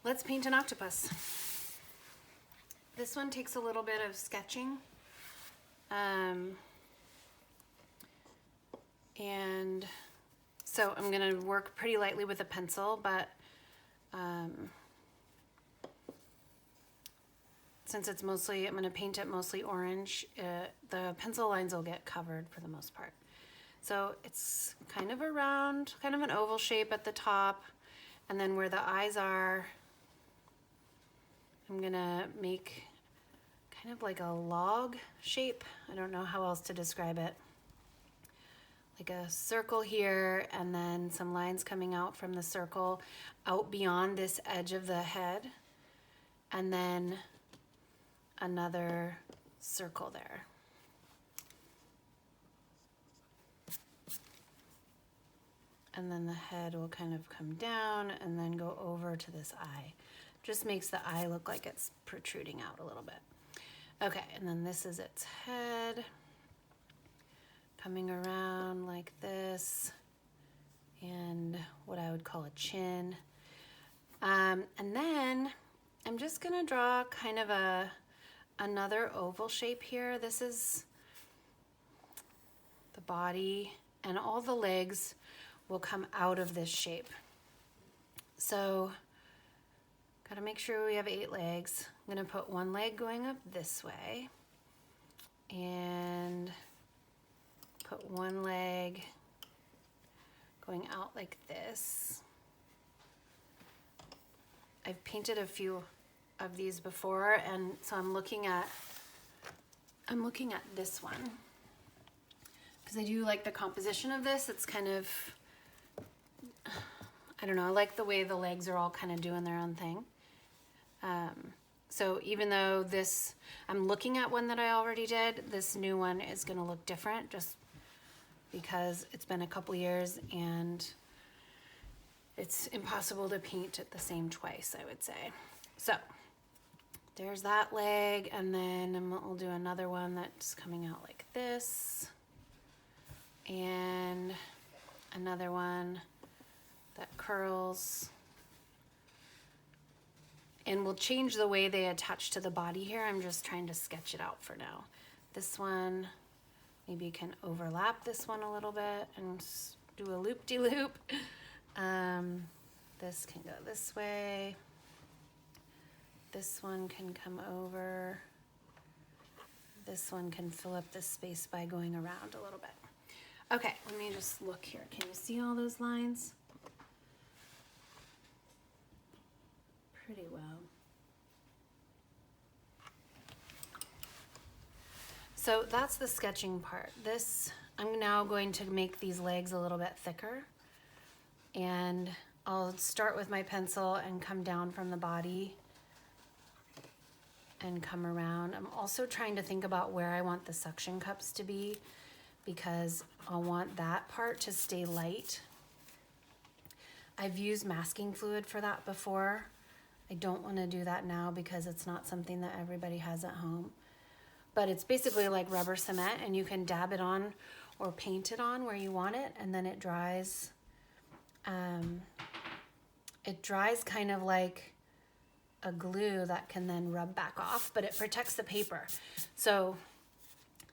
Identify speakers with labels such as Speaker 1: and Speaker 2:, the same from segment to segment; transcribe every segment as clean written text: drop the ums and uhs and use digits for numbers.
Speaker 1: let's paint an octopus. This one takes a little bit of sketching. And so I'm gonna work pretty lightly with a pencil, but since it's mostly, I'm gonna paint it mostly orange, the pencil lines will get covered for the most part. So it's kind of a round, kind of an oval shape at the top, and then where the eyes are, I'm gonna make kind of like a log shape. I don't know how else to describe it. Like a circle here, and then some lines coming out from the circle out beyond this edge of the head, and then another circle there. And then the head will kind of come down and then go over to this eye. Just makes the eye look like it's protruding out a little bit. Okay, and then this is its head. Coming around like this, and what I would call a chin. And then I'm just gonna draw kind of another oval shape here. This is the body, and all the legs will come out of this shape. So gotta make sure we have 8 legs. I'm gonna put one leg going up this way, and put one leg going out like this. I've painted a few of these before, and so I'm looking at this one because I do like the composition of this. It's kind of, I don't know, I like the way the legs are all kind of doing their own thing. So even though this, I'm looking at one that I already did, this new one is gonna look different just because it's been a couple years and it's impossible to paint it the same twice, I would say. So there's that leg, and then we'll do another one that's coming out like this, and another one that curls. And we'll change the way they attach to the body here. I'm just trying to sketch it out for now. This one maybe can overlap this one a little bit and do a loop-de-loop. This can go this way. This one can come over. This one can fill up this space by going around a little bit. Okay, let me just look here. Can you see all those lines? Pretty well. So that's the sketching part. This, I'm now going to make these legs a little bit thicker, and I'll start with my pencil and come down from the body and come around. I'm also trying to think about where I want the suction cups to be, because I want that part to stay light. I've used masking fluid for that before. I don't want to do that now because it's not something that everybody has at home. But it's basically like rubber cement, and you can dab it on or paint it on where you want it, and then it dries. It dries kind of like a glue that can then rub back off, but it protects the paper. So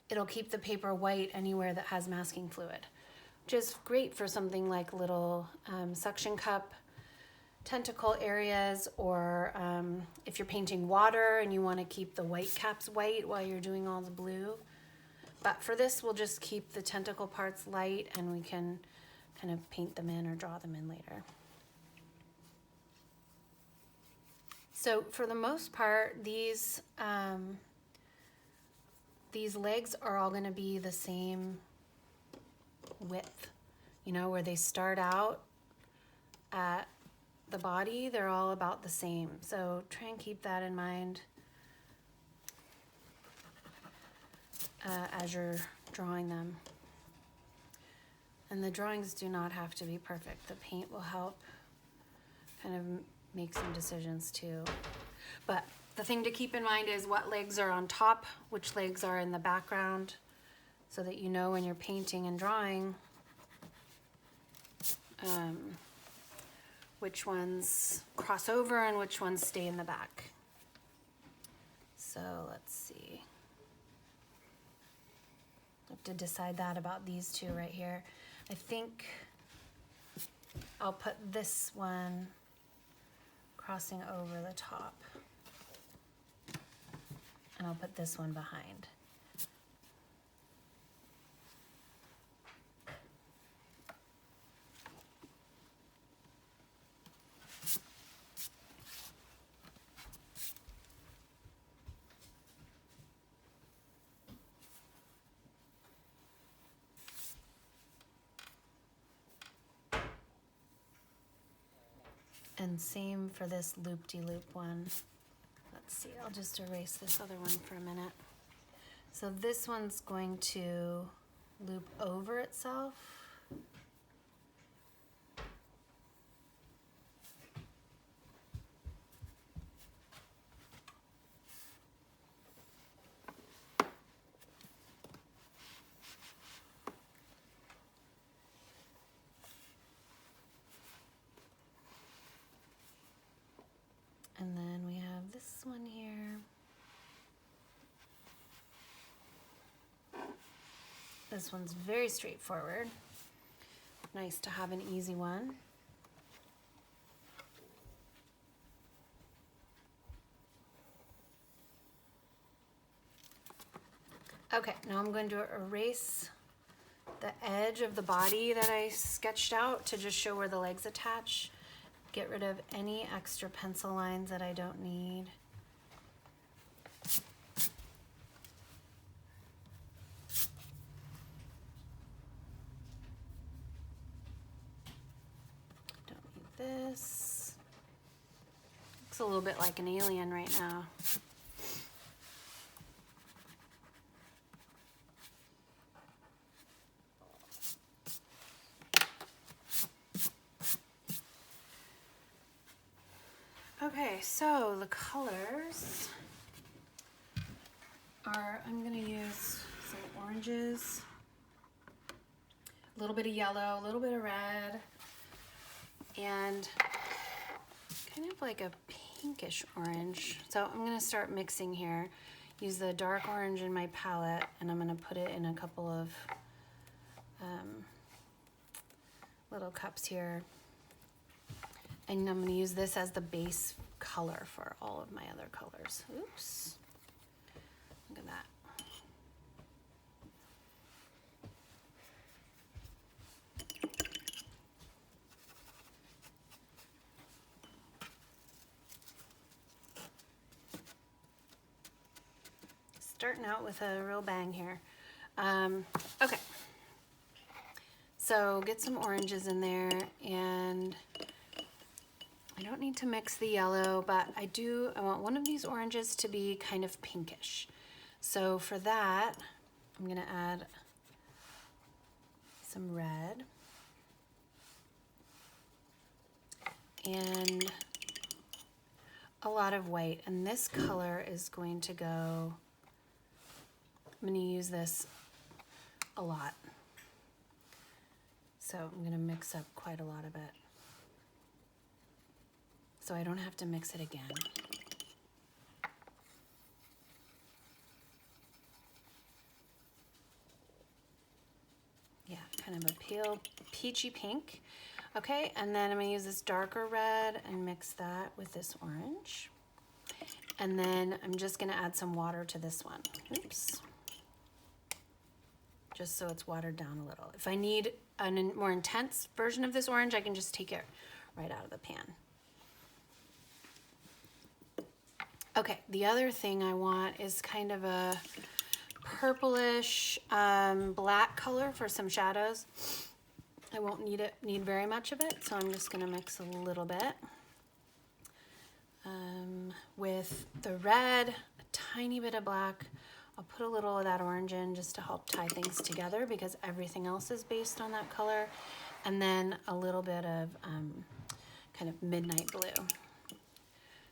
Speaker 1: it'll keep the paper white anywhere that has masking fluid, which is great for something like little suction cup tentacle areas, or if you're painting water and you want to keep the white caps white while you're doing all the blue. But for this, we'll just keep the tentacle parts light, and we can kind of paint them in or draw them in later. So for the most part, these legs are all going to be the same width, you know, where they start out at the body, they're all about the same. So try and keep that in mind as you're drawing them. And the drawings do not have to be perfect. The paint will help kind of make some decisions too. But the thing to keep in mind is what legs are on top, which legs are in the background, so that you know when you're painting and drawing which ones cross over and which ones stay in the back. So let's see. I have to decide that about these two right here. I think I'll put this one crossing over the top. And I'll put this one behind. And same for this loop-de-loop one. Let's see, I'll just erase this other one for a minute. So this one's going to loop over itself. And then we have this one here. This one's very straightforward. Nice to have an easy one. Okay, now I'm going to erase the edge of the body that I sketched out to just show where the legs attach. Get rid of any extra pencil lines that I don't need. Don't need this. Looks a little bit like an alien right now. Okay, so the colors are, I'm going to use some oranges, a little bit of yellow, a little bit of red, and kind of like a pinkish orange. So I'm going to start mixing here. Use the dark orange in my palette, and I'm going to put it in a couple of little cups here. And I'm going to use this as the base color for all of my other colors. Oops. Look at that. Starting out with a real bang here. Okay. So get some oranges in there, and I don't need to mix the yellow, but I want one of these oranges to be kind of pinkish. So for that, I'm gonna add some red and a lot of white. And this color is going to go, I'm gonna use this a lot. So I'm gonna mix up quite a lot of it, so I don't have to mix it again. Yeah, kind of a pale peachy pink. Okay, and then I'm gonna use this darker red and mix that with this orange. And then I'm just gonna add some water to this one. Oops. Just so it's watered down a little. If I need a more intense version of this orange, I can just take it right out of the pan. Okay, the other thing I want is kind of a purplish black color for some shadows. I won't need very much of it, so I'm just gonna mix a little bit with the red, a tiny bit of black. I'll put a little of that orange in just to help tie things together because everything else is based on that color. And then a little bit of kind of midnight blue.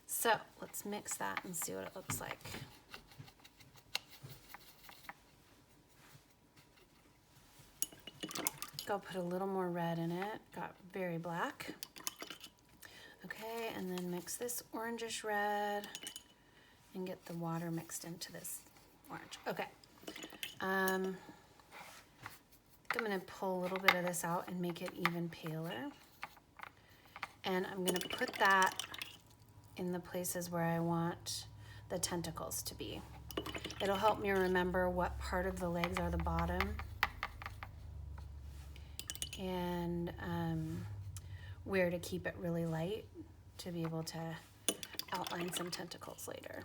Speaker 1: So let's mix that and see what it looks like. Go put a little more red in it. Got very black. Okay, and then mix this orangish red and get the water mixed into this orange. Okay. I'm gonna pull a little bit of this out and make it even paler. And I'm gonna put that in the places where I want the tentacles to be. It'll help me remember what part of the legs are the bottom and where to keep it really light to be able to outline some tentacles later.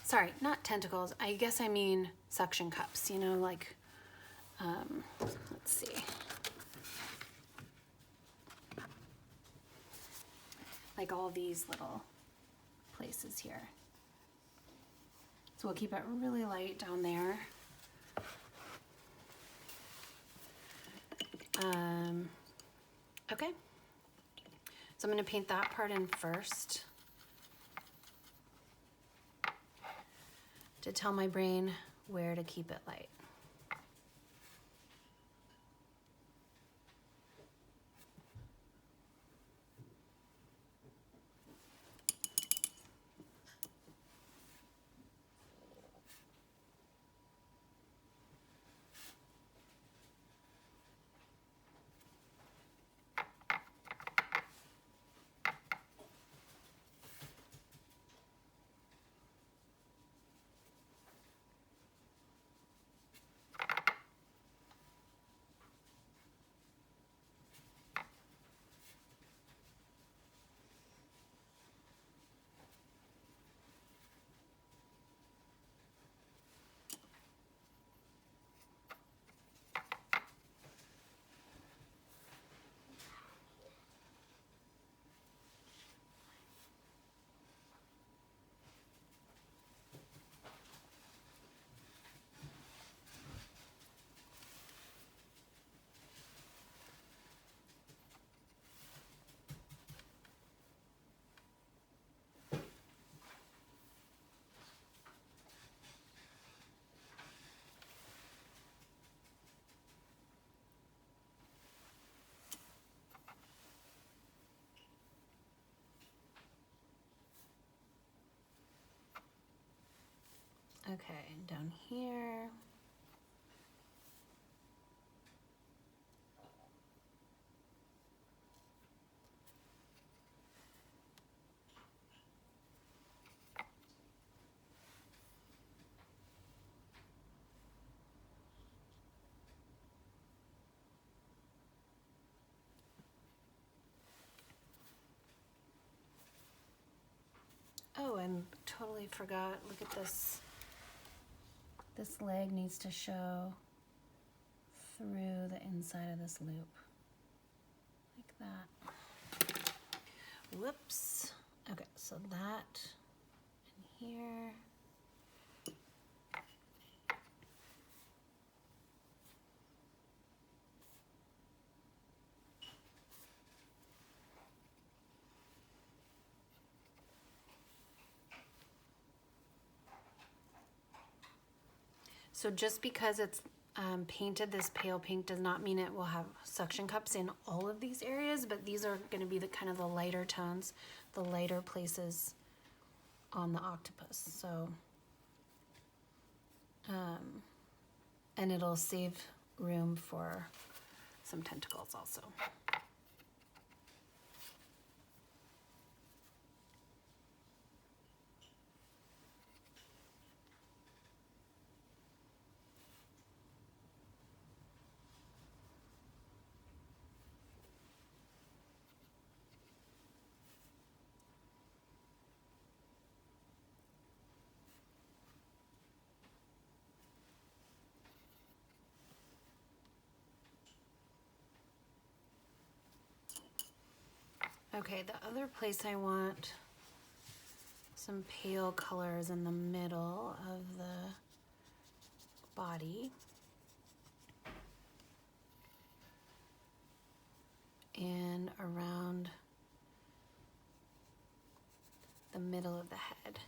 Speaker 1: Sorry, not tentacles, I guess I mean suction cups, you know, like, let's see. Like all these little places here. So we'll keep it really light down there. Okay. So I'm going to paint that part in first to tell my brain where to keep it light. Okay, and down here. Oh, and totally forgot, look at this. This leg needs to show through the inside of this loop, like that. Whoops. Okay, so that in here. So just because it's painted this pale pink does not mean it will have suction cups in all of these areas, but these are going to be the kind of the lighter tones, the lighter places on the octopus. So, and it'll save room for some tentacles also. Okay, the other place I want some pale colors in the middle of the body and around the middle of the head.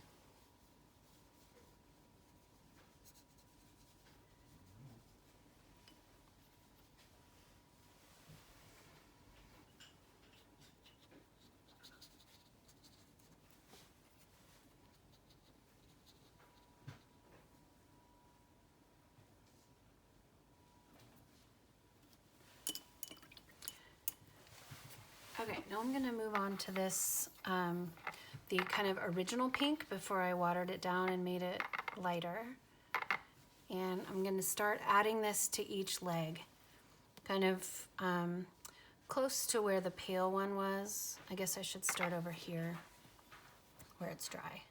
Speaker 1: Okay, now I'm gonna move on to this, the kind of original pink before I watered it down and made it lighter. And I'm gonna start adding this to each leg, kind of close to where the pale one was. I guess I should start over here where it's dry.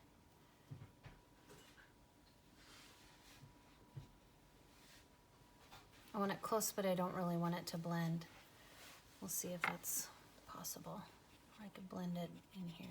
Speaker 1: I want it close, but I don't really want it to blend. We'll see if that's possible. I could blend it in here.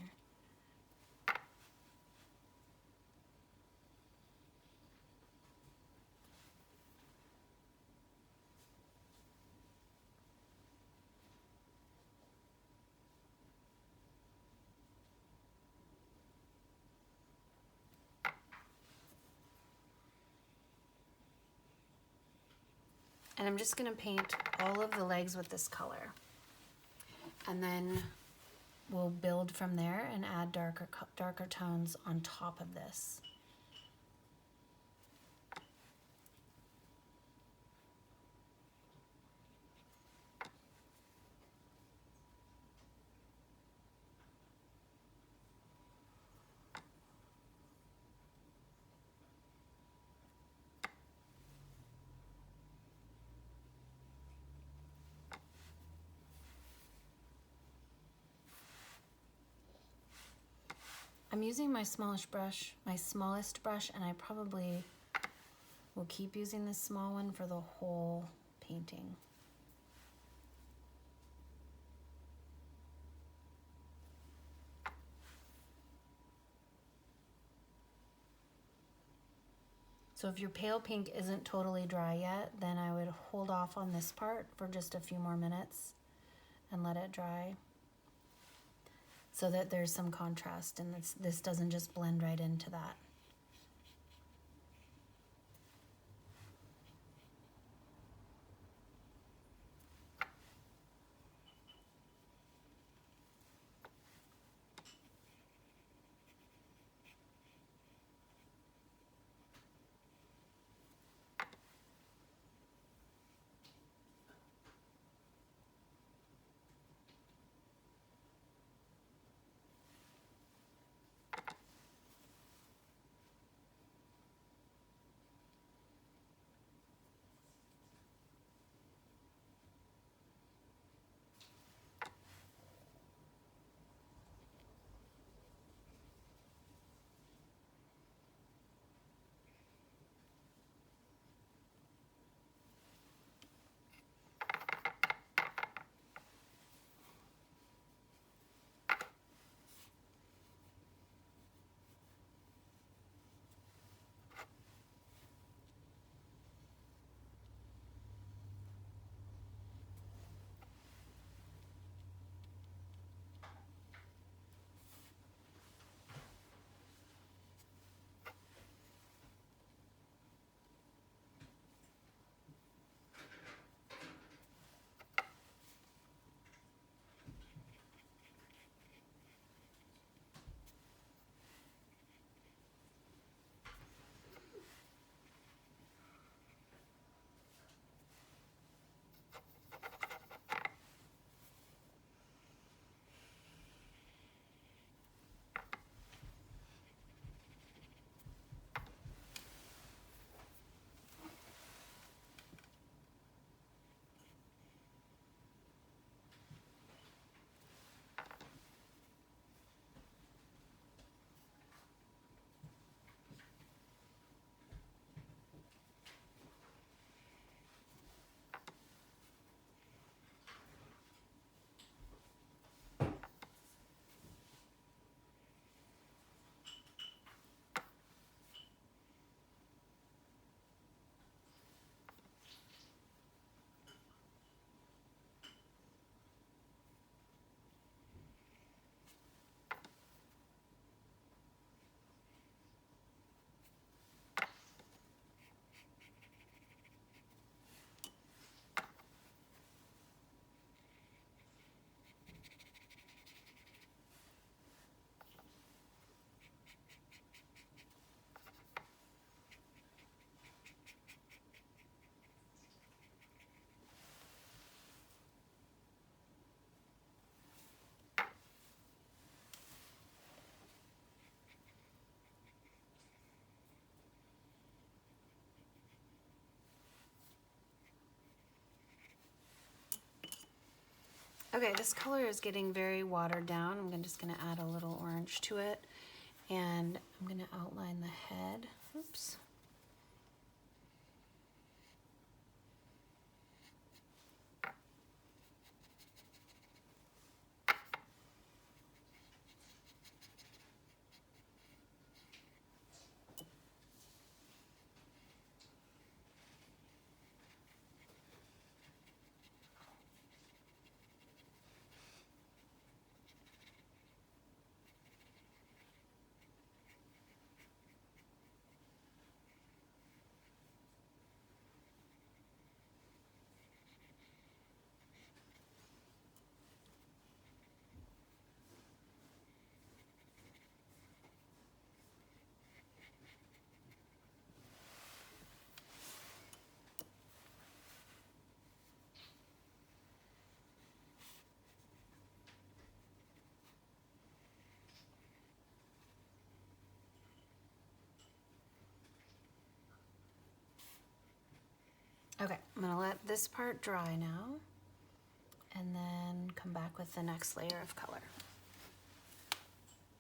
Speaker 1: And I'm just gonna paint all of the legs with this color. And then we'll build from there and add darker tones on top of this. I'm using my smallest brush, and I probably will keep using this small one for the whole painting. So if your pale pink isn't totally dry yet, then I would hold off on this part for just a few more minutes and let it dry, so that there's some contrast and this doesn't just blend right into that. Okay, this color is getting very watered down. I'm just gonna add a little orange to it, and I'm gonna outline the head. Oops. Okay, I'm gonna let this part dry now and then come back with the next layer of color.